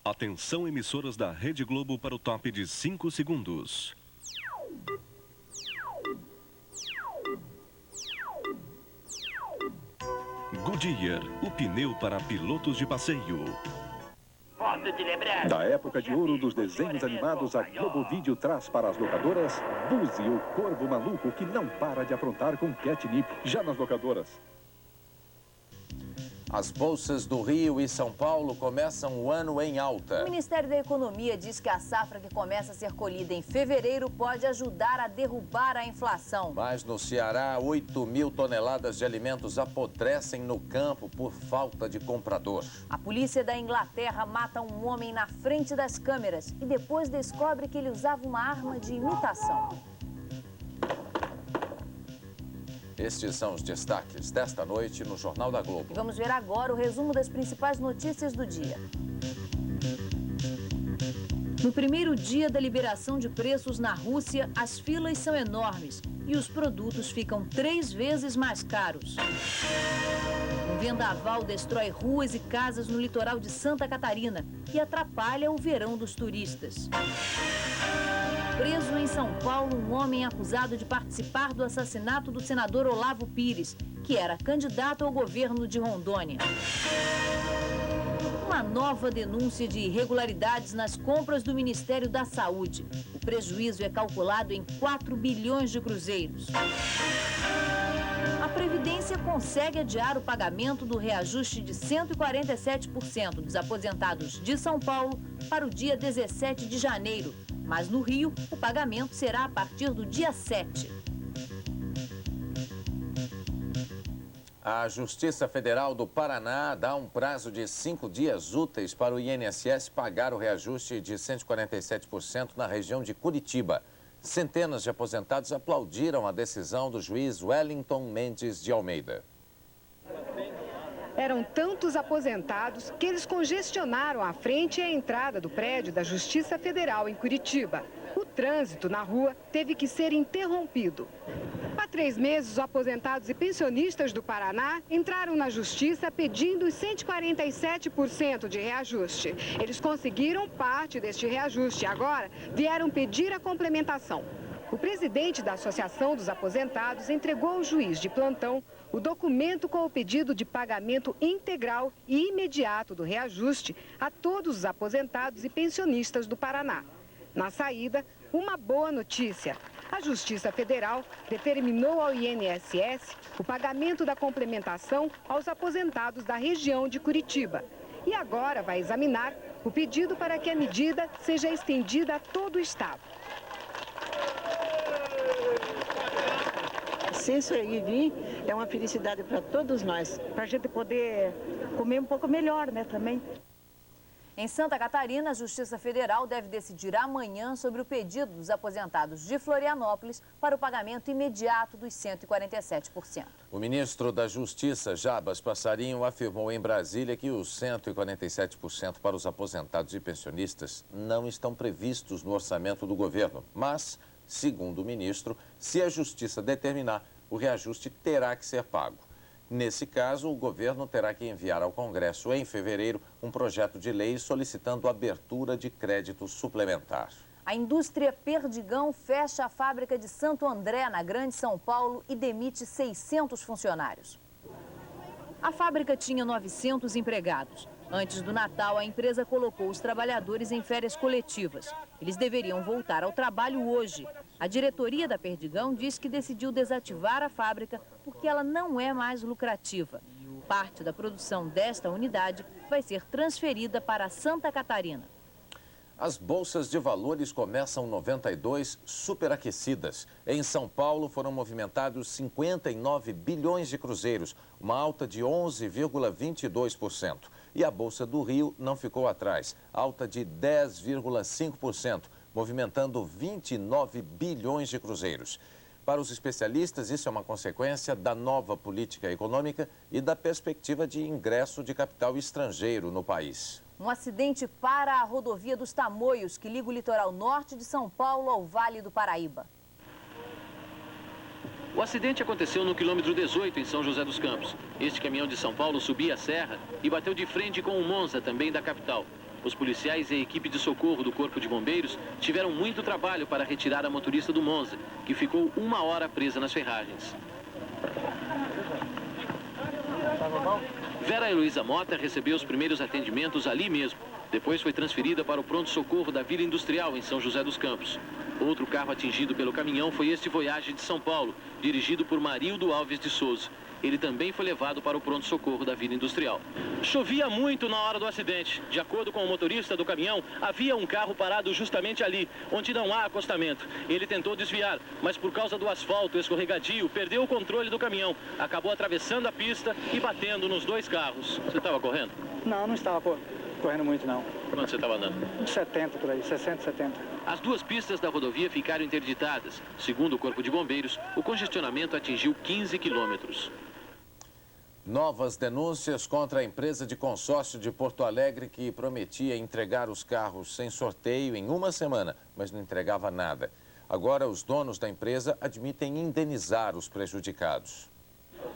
Atenção, emissoras da Rede Globo, para o top de 5 segundos. Goodyear, o pneu para pilotos de passeio. Da época de ouro dos desenhos animados, a Globo Vídeo traz para as locadoras Buzzy, o corvo maluco que não para de aprontar com catnip, já nas locadoras. As bolsas do Rio e São Paulo começam o ano em alta. O Ministério da Economia diz que a safra que começa a ser colhida em fevereiro pode ajudar a derrubar a inflação. Mas no Ceará, 8.000 toneladas de alimentos apodrecem no campo por falta de comprador. A polícia da Inglaterra mata um homem na frente das câmeras e depois descobre que ele usava uma arma de imitação. Estes são os destaques desta noite no Jornal da Globo. E vamos ver agora o resumo das principais notícias do dia. No primeiro dia da liberação de preços na Rússia, as filas são enormes e os produtos ficam 3 vezes mais caros. Um vendaval destrói ruas e casas no litoral de Santa Catarina e atrapalha o verão dos turistas. Preso em São Paulo, um homem acusado de participar do assassinato do senador Olavo Pires, que era candidato ao governo de Rondônia. Uma nova denúncia de irregularidades nas compras do Ministério da Saúde. O prejuízo é calculado em 4 bilhões de cruzeiros. A Previdência consegue adiar o pagamento do reajuste de 147% dos aposentados de São Paulo para o dia 17 de janeiro. Mas no Rio, o pagamento será a partir do dia 7. A Justiça Federal do Paraná dá um prazo de 5 dias úteis para o INSS pagar o reajuste de 147% na região de Curitiba. Centenas de aposentados aplaudiram a decisão do juiz Wellington Mendes de Almeida. Eram tantos aposentados que eles congestionaram a frente e a entrada do prédio da Justiça Federal em Curitiba. O trânsito na rua teve que ser interrompido. Há 3 meses, os aposentados e pensionistas do Paraná entraram na Justiça pedindo os 147% de reajuste. Eles conseguiram parte deste reajuste e agora vieram pedir a complementação. O presidente da Associação dos Aposentados entregou ao juiz de plantão o documento com o pedido de pagamento integral e imediato do reajuste a todos os aposentados e pensionistas do Paraná. Na saída, uma boa notícia. A Justiça Federal determinou ao INSS o pagamento da complementação aos aposentados da região de Curitiba. E agora vai examinar o pedido para que a medida seja estendida a todo o estado. Se isso aí vir, é uma felicidade para todos nós, para a gente poder comer um pouco melhor, né, também. Em Santa Catarina, a Justiça Federal deve decidir amanhã sobre o pedido dos aposentados de Florianópolis para o pagamento imediato dos 147%. O ministro da Justiça, Jabas Passarinho, afirmou em Brasília que os 147% para os aposentados e pensionistas não estão previstos no orçamento do governo, mas, segundo o ministro, se a Justiça determinar, o reajuste terá que ser pago. Nesse caso, o governo terá que enviar ao Congresso, em fevereiro, um projeto de lei solicitando abertura de crédito suplementar. A indústria Perdigão fecha a fábrica de Santo André, na Grande São Paulo, e demite 600 funcionários. A fábrica tinha 900 empregados. Antes do Natal, a empresa colocou os trabalhadores em férias coletivas. Eles deveriam voltar ao trabalho hoje. A diretoria da Perdigão diz que decidiu desativar a fábrica porque ela não é mais lucrativa. Parte da produção desta unidade vai ser transferida para Santa Catarina. As bolsas de valores começam 92 superaquecidas. Em São Paulo foram movimentados 59 bilhões de cruzeiros, uma alta de 11,22%. E a Bolsa do Rio não ficou atrás, alta de 10,5%, movimentando 29 bilhões de cruzeiros. Para os especialistas, isso é uma consequência da nova política econômica e da perspectiva de ingresso de capital estrangeiro no país. Um acidente para a rodovia dos Tamoios, que liga o litoral norte de São Paulo ao Vale do Paraíba. O acidente aconteceu no quilômetro 18, em São José dos Campos. Este caminhão de São Paulo subia a serra e bateu de frente com um Monza, também da capital. Os policiais e a equipe de socorro do Corpo de Bombeiros tiveram muito trabalho para retirar a motorista do Monza, que ficou 1 hora presa nas ferragens. Vera Heloísa Mota recebeu os primeiros atendimentos ali mesmo. Depois foi transferida para o pronto-socorro da Vila Industrial, em São José dos Campos. Outro carro atingido pelo caminhão foi este Voyage de São Paulo, dirigido por Marildo Alves de Souza. Ele também foi levado para o pronto-socorro da Vila Industrial. Chovia muito na hora do acidente. De acordo com o motorista do caminhão, havia um carro parado justamente ali, onde não há acostamento. Ele tentou desviar, mas por causa do asfalto escorregadio, perdeu o controle do caminhão. Acabou atravessando a pista e batendo nos 2 carros. Você estava correndo? Não, não estava correndo muito, não. Quanto você estava andando? Uns 70 por aí, 60, 70. As 2 pistas da rodovia ficaram interditadas. Segundo o Corpo de Bombeiros, o congestionamento atingiu 15 quilômetros. Novas denúncias contra a empresa de consórcio de Porto Alegre que prometia entregar os carros sem sorteio em 1 semana, mas não entregava nada. Agora, os donos da empresa admitem indenizar os prejudicados.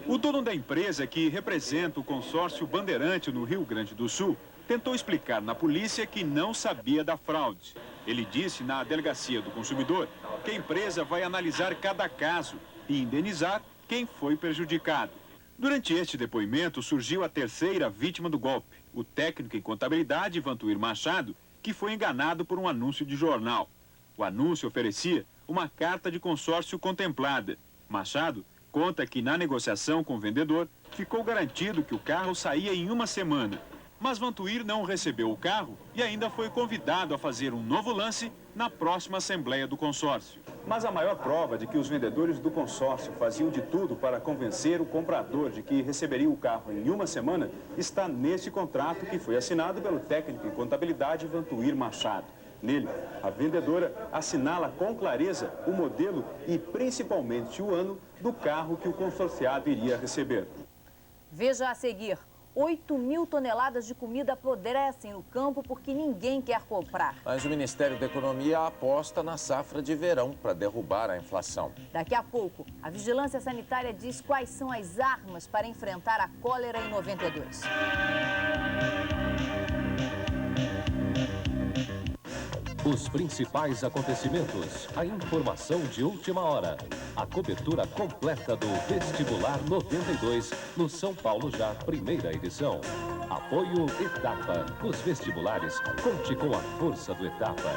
O dono da empresa, que representa o consórcio Bandeirante no Rio Grande do Sul, tentou explicar na polícia que não sabia da fraude. Ele disse na delegacia do consumidor que a empresa vai analisar cada caso e indenizar quem foi prejudicado. Durante este depoimento, surgiu a 3ª vítima do golpe, o técnico em contabilidade, Vantuir Machado, que foi enganado por um anúncio de jornal. O anúncio oferecia uma carta de consórcio contemplada. Machado conta que na negociação com o vendedor, ficou garantido que o carro saía em 1 semana. Mas Vantuir não recebeu o carro e ainda foi convidado a fazer um novo lance na próxima assembleia do consórcio. Mas a maior prova de que os vendedores do consórcio faziam de tudo para convencer o comprador de que receberia o carro em 1 semana está neste contrato que foi assinado pelo técnico em contabilidade Vantuir Machado. Nele, a vendedora assinala com clareza o modelo e principalmente o ano do carro que o consorciado iria receber. Veja a seguir. 8.000 toneladas de comida apodrecem no campo porque ninguém quer comprar. Mas o Ministério da Economia aposta na safra de verão para derrubar a inflação. Daqui a pouco, a Vigilância Sanitária diz quais são as armas para enfrentar a cólera em 92. Os principais acontecimentos, a informação de última hora, a cobertura completa do Vestibular 92 no São Paulo Já, 1ª edição. Apoio Etapa. Os vestibulares, conte com a força do Etapa.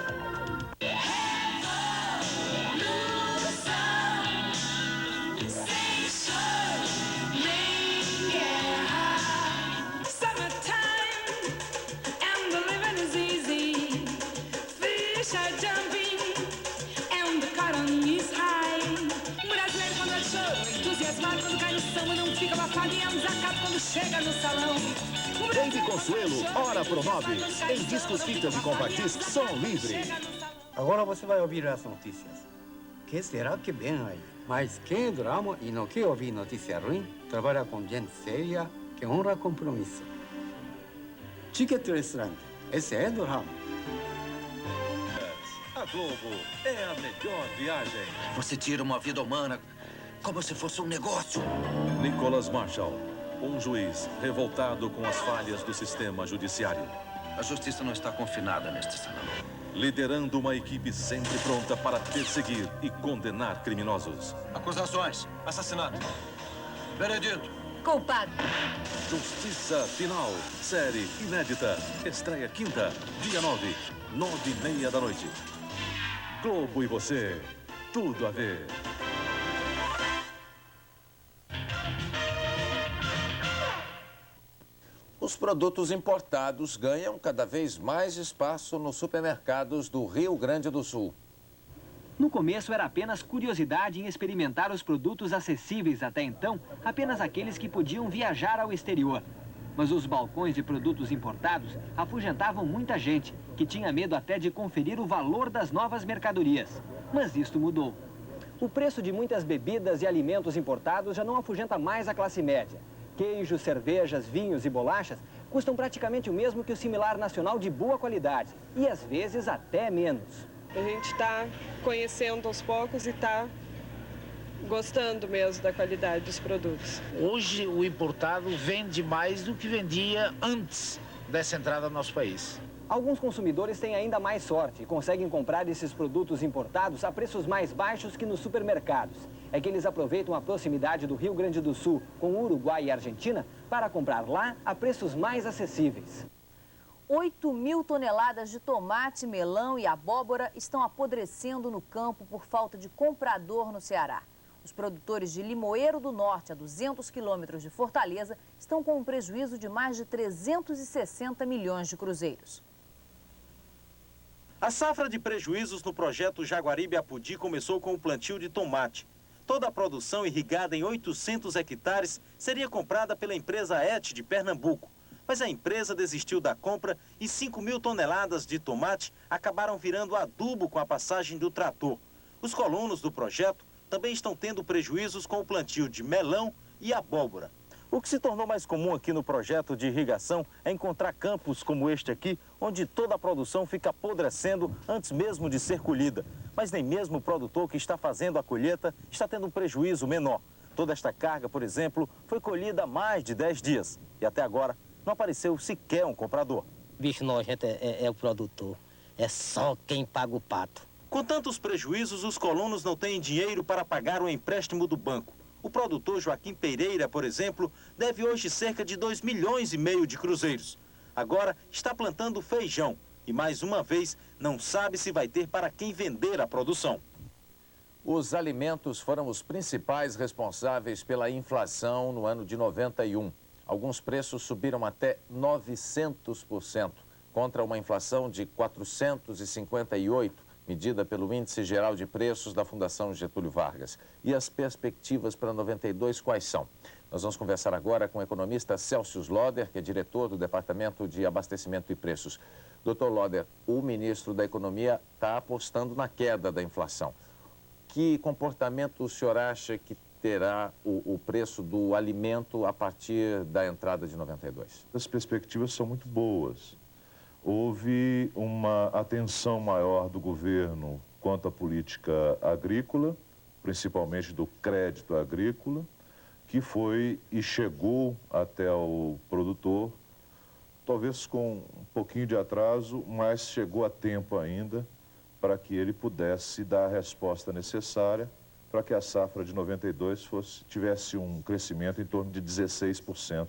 Baby Consuelo, Hora Pro 9. Em discos, fitas e compactis, som livre. Agora você vai ouvir as notícias. Que será que vem aí? Mas quem drama e não quer ouvir notícia ruim, trabalha com gente séria que honra compromisso. Ticket Restaurant, esse é do ramo. A Globo é a melhor viagem. Você tira uma vida humana como se fosse um negócio. Nicholas Marshall, um juiz revoltado com as falhas do sistema judiciário. A justiça não está confinada neste salão. Liderando uma equipe sempre pronta para perseguir e condenar criminosos. Acusações, assassinato, veredito. Culpado. Justiça Final, série inédita. Estreia quinta, dia 9, 9h30 da noite. Globo e você, tudo a ver. Os produtos importados ganham cada vez mais espaço nos supermercados do Rio Grande do Sul. No começo era apenas curiosidade em experimentar os produtos acessíveis até então, apenas aqueles que podiam viajar ao exterior. Mas os balcões de produtos importados afugentavam muita gente, que tinha medo até de conferir o valor das novas mercadorias. Mas isto mudou. O preço de muitas bebidas e alimentos importados já não afugenta mais a classe média. Queijos, cervejas, vinhos e bolachas custam praticamente o mesmo que o similar nacional de boa qualidade. E às vezes até menos. A gente está conhecendo aos poucos e está gostando mesmo da qualidade dos produtos. Hoje o importado vende mais do que vendia antes dessa entrada ao nosso país. Alguns consumidores têm ainda mais sorte e conseguem comprar esses produtos importados a preços mais baixos que nos supermercados. É que eles aproveitam a proximidade do Rio Grande do Sul com o Uruguai e Argentina para comprar lá a preços mais acessíveis. 8.000 toneladas de tomate, melão e abóbora estão apodrecendo no campo por falta de comprador no Ceará. Os produtores de Limoeiro do Norte, a 200 quilômetros de Fortaleza, estão com um prejuízo de mais de 360 milhões de cruzeiros. A safra de prejuízos no projeto Jaguaribe-Apodi começou com o plantio de tomate. Toda a produção, irrigada em 800 hectares, seria comprada pela empresa ET de Pernambuco. Mas a empresa desistiu da compra e 5.000 toneladas de tomate acabaram virando adubo com a passagem do trator. Os colonos do projeto também estão tendo prejuízos com o plantio de melão e abóbora. O que se tornou mais comum aqui no projeto de irrigação é encontrar campos como este aqui, onde toda a produção fica apodrecendo antes mesmo de ser colhida. Mas nem mesmo o produtor que está fazendo a colheita está tendo um prejuízo menor. Toda esta carga, por exemplo, foi colhida há mais de 10 dias e até agora não apareceu sequer um comprador. Bicho nojento é o produtor, é só quem paga o pato. Com tantos prejuízos, os colonos não têm dinheiro para pagar o empréstimo do banco. O produtor Joaquim Pereira, por exemplo, deve hoje cerca de 2,5 milhões de cruzeiros. Agora está plantando feijão e, mais uma vez, não sabe se vai ter para quem vender a produção. Os alimentos foram os principais responsáveis pela inflação no ano de 91. Alguns preços subiram até 900%, contra uma inflação de 458%, medida pelo Índice Geral de Preços da Fundação Getúlio Vargas. E as perspectivas para 92 quais são? Nós vamos conversar agora com o economista Celso Loder, que é diretor do Departamento de Abastecimento e Preços. Doutor Loder, o ministro da Economia está apostando na queda da inflação. Que comportamento o senhor acha que terá o preço do alimento a partir da entrada de 92? As perspectivas são muito boas. Houve uma atenção maior do governo quanto à política agrícola, principalmente do crédito agrícola, que foi e chegou até o produtor, talvez com um pouquinho de atraso, mas chegou a tempo ainda para que ele pudesse dar a resposta necessária para que a safra de 92 tivesse um crescimento em torno de 16%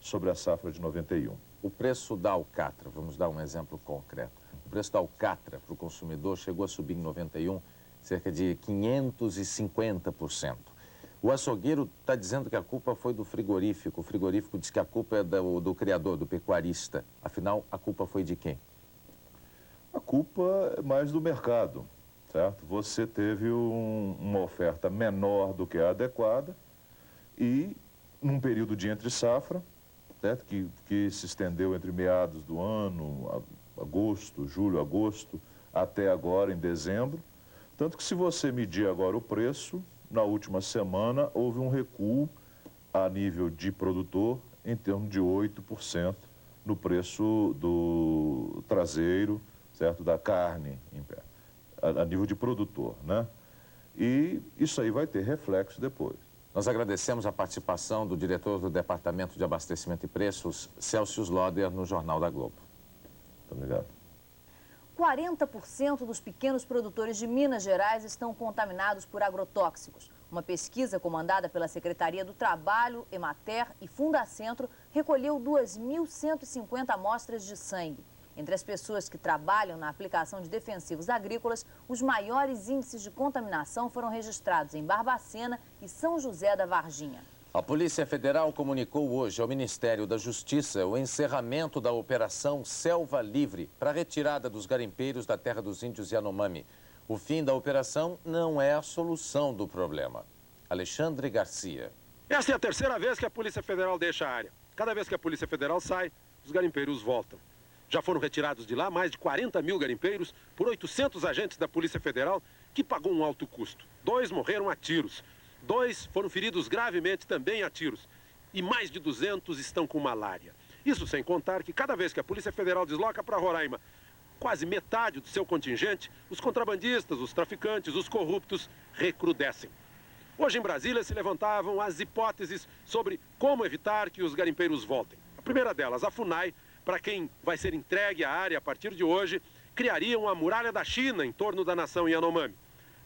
sobre a safra de 91. O preço da alcatra, vamos dar um exemplo concreto. O preço da alcatra para o consumidor chegou a subir em 91 cerca de 550%. O açougueiro está dizendo que a culpa foi do frigorífico. O frigorífico diz que a culpa é do criador, do pecuarista. Afinal, a culpa foi de quem? A culpa é mais do mercado, certo? Você teve uma oferta menor do que a adequada e, num período de entre-safra, certo? Que se estendeu entre meados do ano, agosto, julho, agosto, até agora em dezembro. Tanto que se você medir agora o preço, na última semana houve um recuo a nível de produtor em torno de 8% no preço do traseiro, certo? Da carne, a nível de produtor, né? E isso aí vai ter reflexo depois. Nós agradecemos a participação do diretor do Departamento de Abastecimento e Preços, Celso Loder, no Jornal da Globo. Muito obrigado. 40% dos pequenos produtores de Minas Gerais estão contaminados por agrotóxicos. Uma pesquisa comandada pela Secretaria do Trabalho, Emater e Fundacentro recolheu 2.150 amostras de sangue. Entre as pessoas que trabalham na aplicação de defensivos agrícolas, os maiores índices de contaminação foram registrados em Barbacena e São José da Varginha. A Polícia Federal comunicou hoje ao Ministério da Justiça o encerramento da Operação Selva Livre para a retirada dos garimpeiros da terra dos índios Yanomami. O fim da operação não é a solução do problema. Alexandre Garcia. Esta é a terceira vez que a Polícia Federal deixa a área. Cada vez que a Polícia Federal sai, os garimpeiros voltam. Já foram retirados de lá mais de 40 mil garimpeiros por 800 agentes da Polícia Federal, que pagou um alto custo. 2 morreram a tiros. 2 foram feridos gravemente também a tiros. E mais de 200 estão com malária. Isso sem contar que cada vez que a Polícia Federal desloca para Roraima quase metade do seu contingente, os contrabandistas, os traficantes, os corruptos recrudescem. Hoje em Brasília se levantavam as hipóteses sobre como evitar que os garimpeiros voltem. A primeira delas, a FUNAI, para quem vai ser entregue a área a partir de hoje, criariam a Muralha da China em torno da nação Yanomami.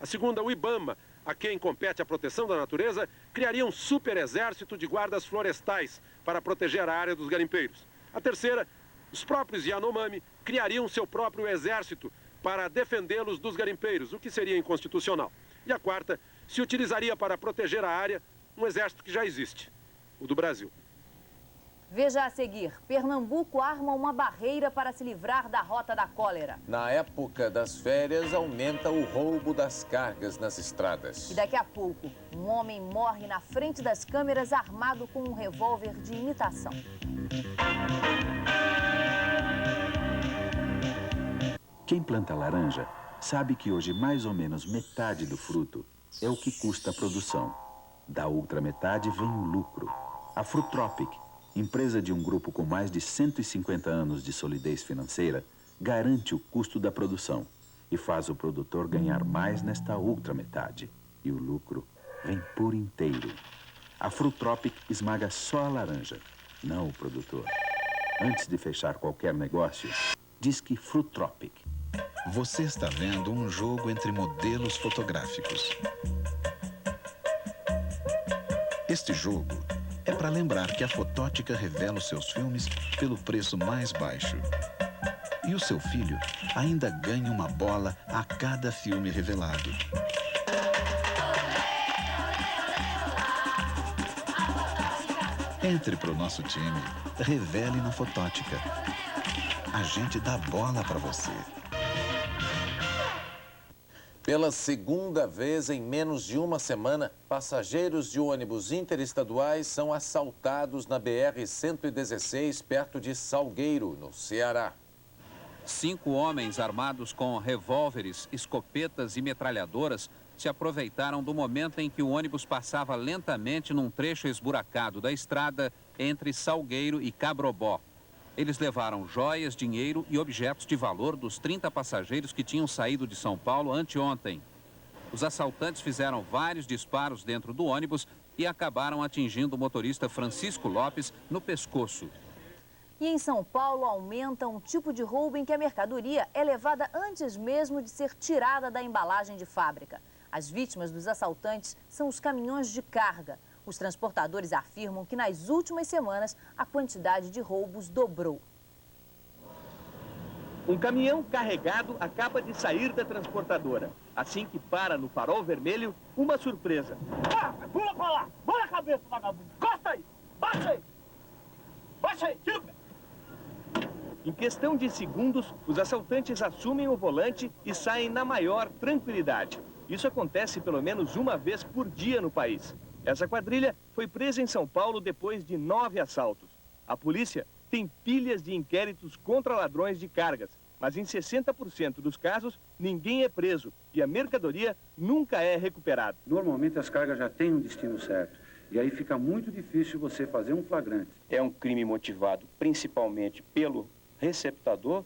A segunda, o IBAMA, a quem compete a proteção da natureza, criaria um super exército de guardas florestais para proteger a área dos garimpeiros. A terceira, os próprios Yanomami criariam seu próprio exército para defendê-los dos garimpeiros, o que seria inconstitucional. E a quarta, se utilizaria para proteger a área um exército que já existe, o do Brasil. Veja a seguir, Pernambuco arma uma barreira para se livrar da rota da cólera. Na época das férias, aumenta o roubo das cargas nas estradas. E daqui a pouco, um homem morre na frente das câmeras armado com um revólver de imitação. Quem planta laranja sabe que hoje mais ou menos metade do fruto é o que custa a produção. Da outra metade vem o lucro. A Frutropic, empresa de um grupo com mais de 150 anos de solidez financeira, garante o custo da produção e faz o produtor ganhar mais nesta outra metade. E o lucro vem por inteiro. A Frutropic esmaga só a laranja, não o produtor. Antes de fechar qualquer negócio, diz que Frutropic. Você está vendo um jogo entre modelos fotográficos. Este jogo é para lembrar que a Fotótica revela os seus filmes pelo preço mais baixo. E o seu filho ainda ganha uma bola a cada filme revelado. Entre para o nosso time, revele na Fotótica. A gente dá bola para você. Pela segunda vez em menos de uma semana, passageiros de ônibus interestaduais são assaltados na BR-116, perto de Salgueiro, no Ceará. 5 homens armados com revólveres, escopetas e metralhadoras se aproveitaram do momento em que o ônibus passava lentamente num trecho esburacado da estrada entre Salgueiro e Cabrobó. Eles levaram joias, dinheiro e objetos de valor dos 30 passageiros que tinham saído de São Paulo anteontem. Os assaltantes fizeram vários disparos dentro do ônibus e acabaram atingindo o motorista Francisco Lopes no pescoço. E em São Paulo aumenta um tipo de roubo em que a mercadoria é levada antes mesmo de ser tirada da embalagem de fábrica. As vítimas dos assaltantes são os caminhões de carga. Os transportadores afirmam que nas últimas semanas a quantidade de roubos dobrou. Um caminhão carregado acaba de sair da transportadora. Assim que para no farol vermelho, uma surpresa. Ah, pula pra lá! Bora a cabeça, vagabundo! Costa aí! Baixa aí! Baixa aí! Tira! Em questão de segundos, os assaltantes assumem o volante e saem na maior tranquilidade. Isso acontece pelo menos uma vez por dia no país. Essa quadrilha foi presa em São Paulo depois de 9 assaltos. A polícia tem pilhas de inquéritos contra ladrões de cargas, mas em 60% dos casos, ninguém é preso e a mercadoria nunca é recuperada. Normalmente as cargas já têm um destino certo, e aí fica muito difícil você fazer um flagrante. É um crime motivado principalmente pelo receptador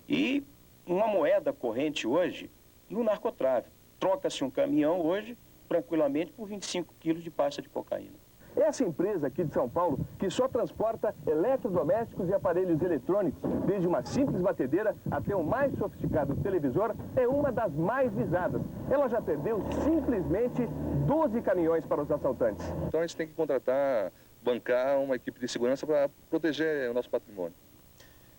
e uma moeda corrente hoje no narcotráfico. Troca-se um caminhão hoje tranquilamente por 25 quilos de pasta de cocaína. Essa empresa aqui de São Paulo, que só transporta eletrodomésticos e aparelhos eletrônicos, desde uma simples batedeira até o mais sofisticado televisor, é uma das mais visadas. Ela já perdeu simplesmente 12 caminhões para os assaltantes. Então a gente tem que contratar, bancar uma equipe de segurança para proteger o nosso patrimônio.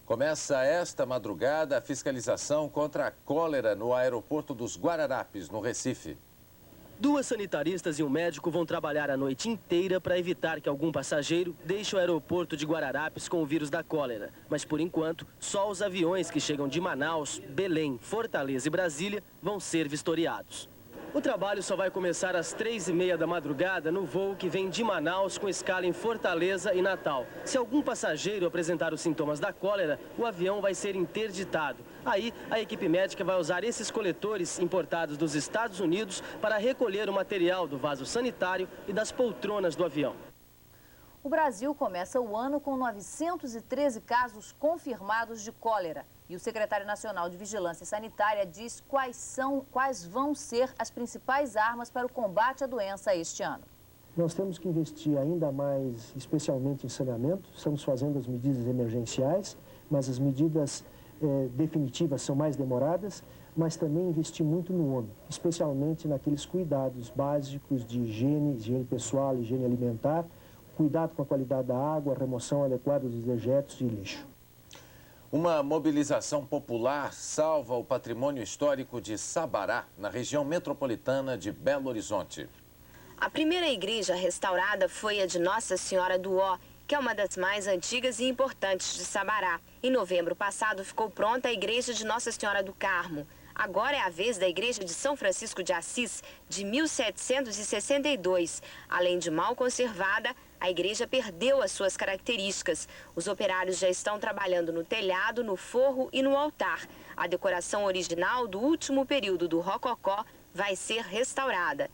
Começa esta madrugada a fiscalização contra a cólera no aeroporto dos Guararapes, no Recife. 2 sanitaristas e um médico vão trabalhar a noite inteira para evitar que algum passageiro deixe o aeroporto de Guararapes com o vírus da cólera. Mas, por enquanto, só os aviões que chegam de Manaus, Belém, Fortaleza e Brasília vão ser vistoriados. O trabalho só vai começar às 3h30 da madrugada no voo que vem de Manaus com escala em Fortaleza e Natal. Se algum passageiro apresentar os sintomas da cólera, o avião vai ser interditado. Aí, a equipe médica vai usar esses coletores importados dos Estados Unidos para recolher o material do vaso sanitário e das poltronas do avião. O Brasil começa o ano com 913 casos confirmados de cólera. E o secretário nacional de Vigilância Sanitária diz quais vão ser as principais armas para o combate à doença este ano. Nós temos que investir ainda mais, especialmente em saneamento. Estamos fazendo as medidas emergenciais mas as medidas definitivas são mais demoradas, mas também investir muito no homem, especialmente naqueles cuidados básicos de higiene pessoal, higiene alimentar, cuidado com a qualidade da água, remoção adequada dos dejetos e lixo. Uma mobilização popular salva o patrimônio histórico de Sabará, na região metropolitana de Belo Horizonte. A primeira igreja restaurada foi a de Nossa Senhora do Ó, que é uma das mais antigas e importantes de Sabará. Em novembro passado ficou pronta a igreja de Nossa Senhora do Carmo. Agora é a vez da igreja de São Francisco de Assis, de 1762. Além de mal conservada, a igreja perdeu as suas características. Os operários já estão trabalhando no telhado, no forro e no altar. A decoração original do último período do Rococó vai ser restaurada.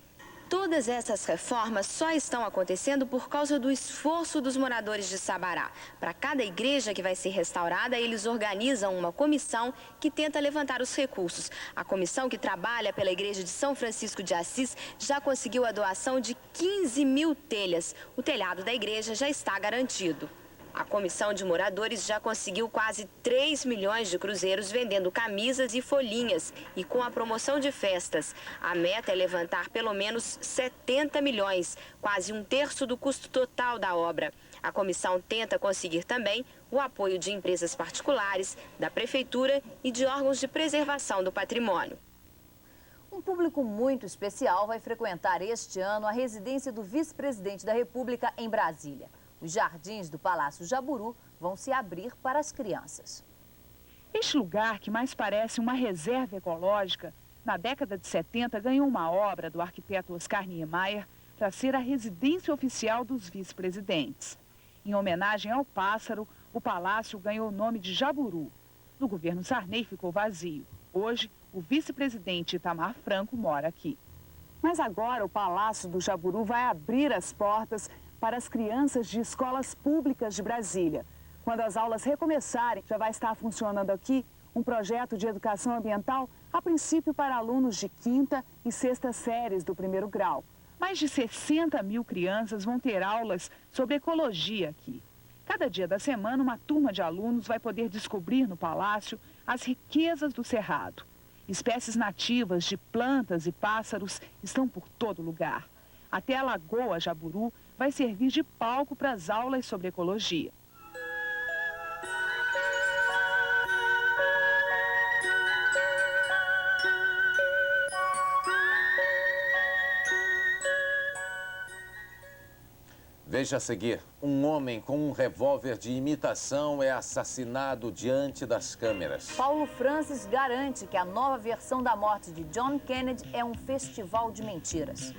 Todas essas reformas só estão acontecendo por causa do esforço dos moradores de Sabará. Para cada igreja que vai ser restaurada, eles organizam uma comissão que tenta levantar os recursos. A comissão que trabalha pela igreja de São Francisco de Assis já conseguiu a doação de 15 mil telhas. O telhado da igreja já está garantido. A comissão de moradores já conseguiu quase 3 milhões de cruzeiros vendendo camisas e folhinhas e com a promoção de festas. A meta é levantar pelo menos 70 milhões, quase um terço do custo total da obra. A comissão tenta conseguir também o apoio de empresas particulares, da prefeitura e de órgãos de preservação do patrimônio. Um público muito especial vai frequentar este ano a residência do vice-presidente da República em Brasília. Os jardins do Palácio Jaburu vão se abrir para as crianças. Este lugar, que mais parece uma reserva ecológica, na década de 70 ganhou uma obra do arquiteto Oscar Niemeyer para ser a residência oficial dos vice-presidentes. Em homenagem ao pássaro, o palácio ganhou o nome de Jaburu. No governo Sarney ficou vazio. Hoje, o vice-presidente Itamar Franco mora aqui. Mas agora o Palácio do Jaburu vai abrir as portas para as crianças de escolas públicas de Brasília. Quando as aulas recomeçarem, já vai estar funcionando aqui um projeto de educação ambiental, a princípio para alunos de 5ª e 6ª séries do 1º grau. Mais de 60 mil crianças vão ter aulas sobre ecologia aqui. Cada dia da semana, uma turma de alunos vai poder descobrir no palácio as riquezas do cerrado. Espécies nativas de plantas e pássaros estão por todo lugar. Até a Lagoa Jaburu vai servir de palco para as aulas sobre ecologia. Veja a seguir, um homem com um revólver de imitação é assassinado diante das câmeras. Paulo Francis garante que a nova versão da morte de John Kennedy é um festival de mentiras.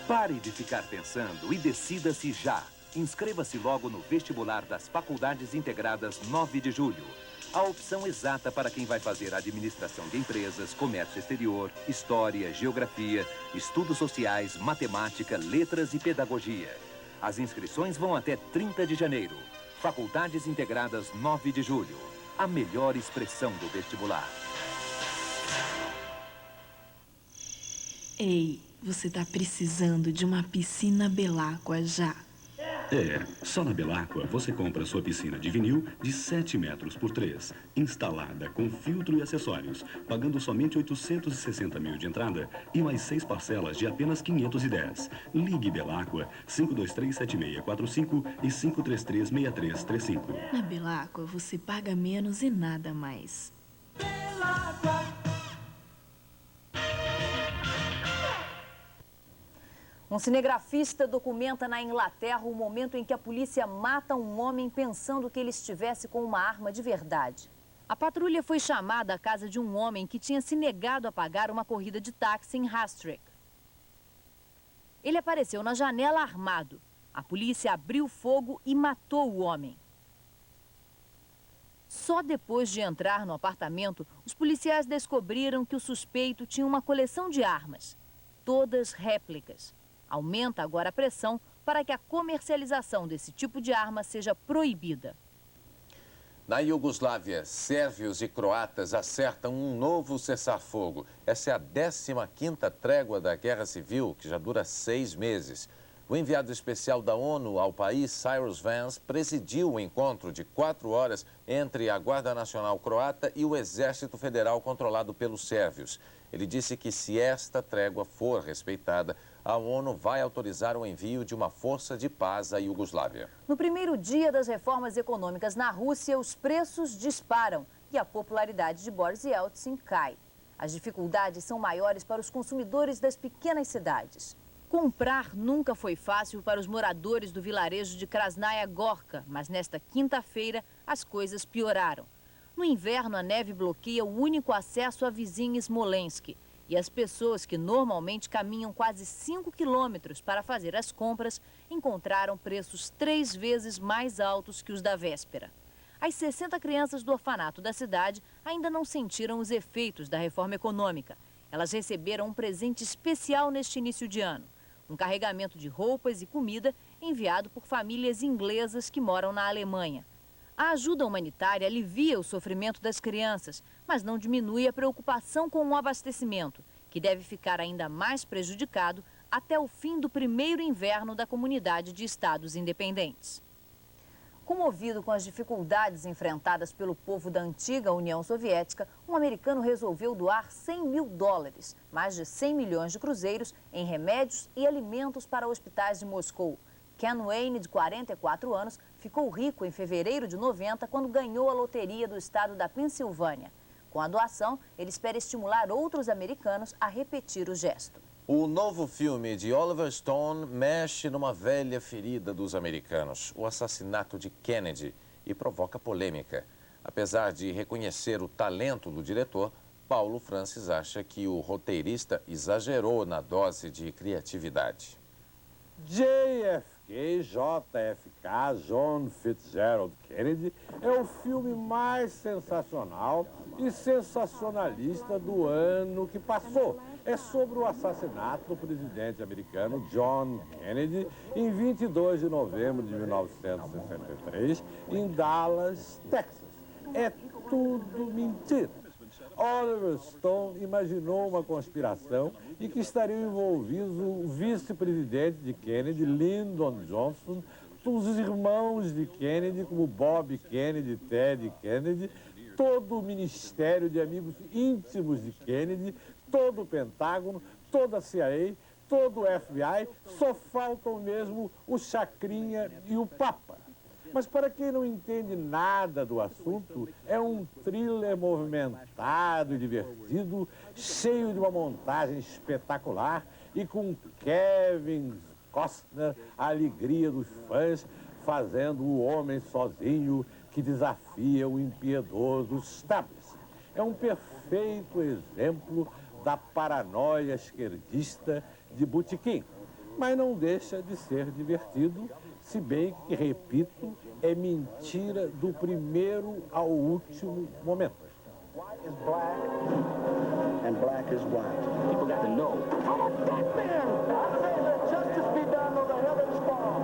Pare de ficar pensando e decida-se já. Inscreva-se logo no vestibular das Faculdades Integradas 9 de Julho. A opção exata para quem vai fazer administração de empresas, comércio exterior, história, geografia, estudos sociais, matemática, letras e pedagogia. As inscrições vão até 30 de janeiro. Faculdades Integradas 9 de Julho. A melhor expressão do vestibular. Ei, você tá precisando de uma piscina Belaqua já. Só na Belaqua você compra sua piscina de vinil de 7 metros por 3, instalada com filtro e acessórios, pagando somente 860 mil de entrada e mais 6 parcelas de apenas 510. Ligue Belaqua 5237645 e 5336335. Na Belaqua você paga menos e nada mais. Belaqua. Um cinegrafista documenta na Inglaterra o momento em que a polícia mata um homem pensando que ele estivesse com uma arma de verdade. A patrulha foi chamada à casa de um homem que tinha se negado a pagar uma corrida de táxi em Hastrick. Ele apareceu na janela armado. A polícia abriu fogo e matou o homem. Só depois de entrar no apartamento, os policiais descobriram que o suspeito tinha uma coleção de armas, todas réplicas. Aumenta agora a pressão para que a comercialização desse tipo de arma seja proibida. Na Iugoslávia, sérvios e croatas acertam um novo cessar-fogo. Essa é a 15ª trégua da Guerra Civil, que já dura 6 meses. O enviado especial da ONU ao país, Cyrus Vance, presidiu o encontro de 4 horas entre a Guarda Nacional Croata e o Exército Federal controlado pelos sérvios. Ele disse que se esta trégua for respeitada, a ONU vai autorizar o envio de uma força de paz à Iugoslávia. No primeiro dia das reformas econômicas na Rússia, os preços disparam e a popularidade de Boris Yeltsin cai. As dificuldades são maiores para os consumidores das pequenas cidades. Comprar nunca foi fácil para os moradores do vilarejo de Krasnaya Gorka, mas nesta quinta-feira as coisas pioraram. No inverno, a neve bloqueia o único acesso à vizinha Smolensk. E as pessoas que normalmente caminham quase 5 quilômetros para fazer as compras encontraram preços 3 vezes mais altos que os da véspera. As 60 crianças do orfanato da cidade ainda não sentiram os efeitos da reforma econômica. Elas receberam um presente especial neste início de ano. Um carregamento de roupas e comida enviado por famílias inglesas que moram na Alemanha. A ajuda humanitária alivia o sofrimento das crianças, mas não diminui a preocupação com o abastecimento, que deve ficar ainda mais prejudicado até o fim do primeiro inverno da comunidade de estados independentes. Comovido com as dificuldades enfrentadas pelo povo da antiga União Soviética, um americano resolveu doar 100 mil dólares, mais de 100 milhões de cruzeiros, em remédios e alimentos para hospitais de Moscou. Ken Wayne, de 44 anos, ficou rico em fevereiro de 90, quando ganhou a loteria do estado da Pensilvânia. Com a doação, ele espera estimular outros americanos a repetir o gesto. O novo filme de Oliver Stone mexe numa velha ferida dos americanos, o assassinato de Kennedy, e provoca polêmica. Apesar de reconhecer o talento do diretor, Paulo Francis acha que o roteirista exagerou na dose de criatividade. JFK, John Fitzgerald Kennedy, é o filme mais sensacional e sensacionalista do ano que passou. É sobre o assassinato do presidente americano John Kennedy em 22 de novembro de 1963, em Dallas, Texas. É tudo mentira. Oliver Stone imaginou uma conspiração e que estariam envolvidos o vice-presidente de Kennedy, Lyndon Johnson, os irmãos de Kennedy, como Bob Kennedy, Ted Kennedy, todo o ministério de amigos íntimos de Kennedy, todo o Pentágono, toda a CIA, todo o FBI, só faltam mesmo o Chacrinha e o Papa. Mas para quem não entende nada do assunto, é um thriller movimentado e divertido, cheio de uma montagem espetacular e com Kevin Costner, a alegria dos fãs, fazendo o homem sozinho que desafia o impiedoso establishment. É um perfeito exemplo da paranoia esquerdista de botequim, mas não deixa de ser divertido, se bem que, repito, é mentira do primeiro ao último momento. White is black and black is white. People got to know. I'm a black man. I say that justice be done or the heavens fall.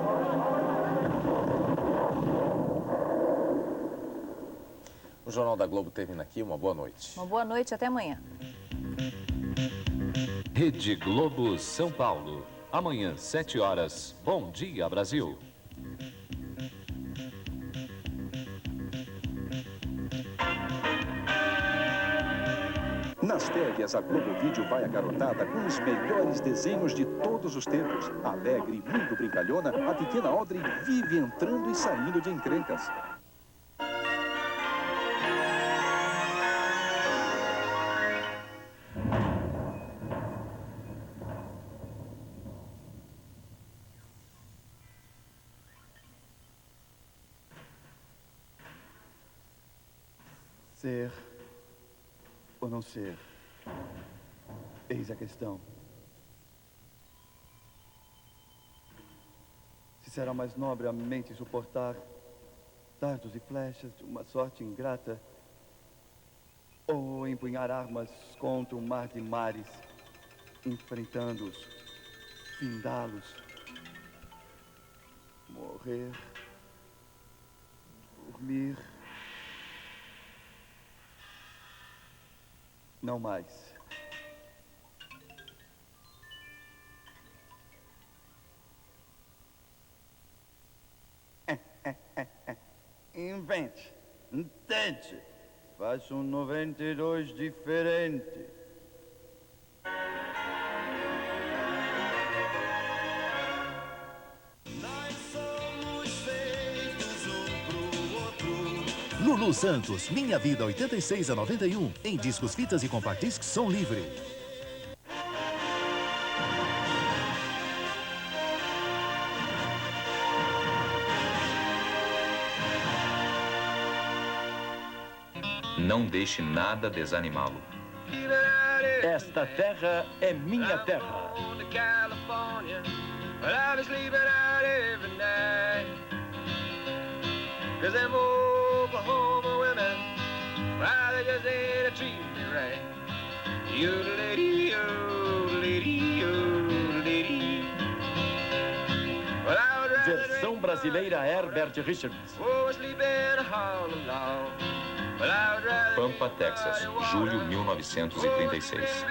O Jornal da Globo termina aqui. Uma boa noite. Uma boa noite, até amanhã. Rede Globo São Paulo. Amanhã, 7 horas. Bom dia, Brasil. Nas férias, a Globo Vídeo vai à garotada com os melhores desenhos de todos os tempos. Alegre e muito brincalhona, a pequena Audrey vive entrando e saindo de encrencas. Ser ou não ser? Eis a questão. Se será mais nobre a mente suportar dardos e flechas de uma sorte ingrata, ou empunhar armas contra um mar de mares, enfrentando-os, findá-los, morrer, dormir, Não mais. Invente, tente, faça um 92 diferente. Lulu Santos, Minha Vida 86 a 91, em discos, fitas e compactiscs som livre. Não deixe nada desanimá-lo. Esta terra é minha terra. Versão brasileira Herbert Richards. Pampa, Texas, julho 1936.